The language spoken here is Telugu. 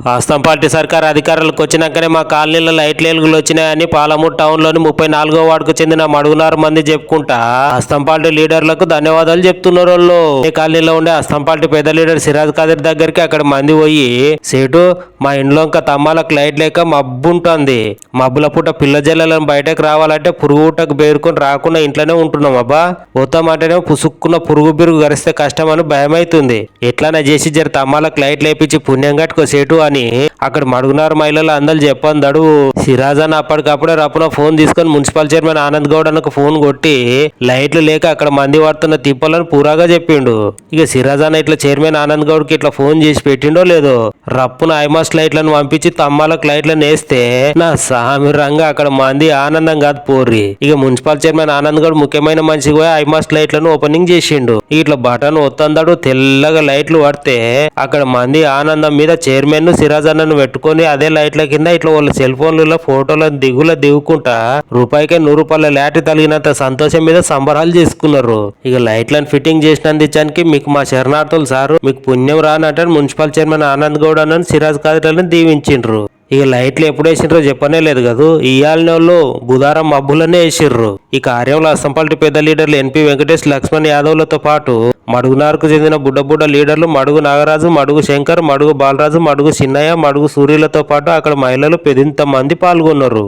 వాస్తవం పార్టీ సర్కార్ అధికారులకు వచ్చినాకనే మా కాలనీలో లైట్లు వెలుగులు వచ్చినాయని పాలమూరు టౌన్ లోని 34వ వార్డుకు చెందిన మడుగునారు మంది చెప్పుకుంటా హస్తం పార్టీ లీడర్లకు ధన్యవాదాలు చెప్తున్నారు వాళ్ళు. ఏ కాలనీలో ఉండే హస్తం పార్టీ పెద్ద లీడర్ సిరాజ్ ఖాదర్ దగ్గరికి అక్కడ మంది పోయి, సేటు మా ఇంట్లో ఇంకా తమ్మాలకు లైట్ లేక మబ్బు ఉంటుంది, మబ్బుల పూట పిల్ల జల్లలను బయటకు రావాలంటే పురుగు ఊటకు బేరుకొని రాకుండా ఇంట్లోనే ఉంటున్నాం అబ్బా, పోతామంటేనే పుసుక్కున్న పురుగు బిరుగు గరిస్తే కష్టం అని భయమైతుంది, ఎట్లానే చేసి జర తమ్మాలకు లైట్ లేపించి పుణ్యం కట్టుకో సేటు అని అక్కడ మడుగునారు మహిళలు అందరు చెప్పందడు. సిరాజ్ అన్న అప్పటికప్పుడే రప్పున ఫోన్ తీసుకొని మున్సిపల్ చైర్మన్ ఆనంద్ గౌడ్ అన్నకు ఫోన్ కొట్టి లైట్లు లేక అక్కడ మంది పడుతున్న తిప్పలను పూరాగా చెప్పిండు. ఇక సిరాజ్ అన్న ఇట్లా చైర్మన్ ఆనంద్ గౌడ్ కి ఇట్లా ఫోన్ చేసి పెట్టిండో లేదో రప్పున ఐమాస్ లైట్లను పంపించి తమ్మాలకు లైట్లను వేస్తే నా సామి రంగా అక్కడ మంది ఆనందం కాదు పోర్రి. ఇక మున్సిపల్ చైర్మన్ ఆనంద్ గౌడ్ ముఖ్యమైన మనిషి పోయి ఐమాస్ లైట్లను ఓపెనింగ్ చేసిండు. ఇట్లా బటన్ ఒత్తందాడు, తెల్లగా లైట్లు పడితే అక్కడ మంది ఆనందం మీద చైర్మన్ సిరాజ్ అన్నను పెట్టుకొని అదే లైట్ల కింద ఇట్లా వాళ్ళ సెల్ ఫోన్లలో ఫోటోలను దిగుకుంటా రూపాయికే 100 రూపాయల లాటరీ తగినంత సంతోషం మీద సంబరాలు చేసుకున్నారు. ఇక లైట్లను ఫిట్టింగ్ చేసినందుకు మీకు మా శరణార్థులు సారు, మీకు పుణ్యం రానంటే మున్సిపల్ చైర్మన్ ఆనంద్ గౌడ్ అన్న సిరాజ్ ఖాదర్లను దీవించిండ్రు. ఇక లైట్లు ఎప్పుడు వేసిండ్రో చెప్పనే లేదు కదా, ఇయాలని వాళ్ళు బుధారం మబ్బులనే వేసిర్రు. ఈ కార్యంలో అస్తంపాల్టీ పెద్ద లీడర్లు ఎన్పి వెంకటేష్, లక్ష్మణ్ యాదవ్లతో పాటు మడుగునారుకు చెందిన బుడ్డ లీడర్లు మడుగు నాగరాజు, మడుగు శంకర్, మడుగు బాలరాజు, మడుగు చిన్నయ్య, మడుగు సూర్యులతో పాటు అక్కడ మహిళలు పెద్దంత మంది పాల్గొన్నారు.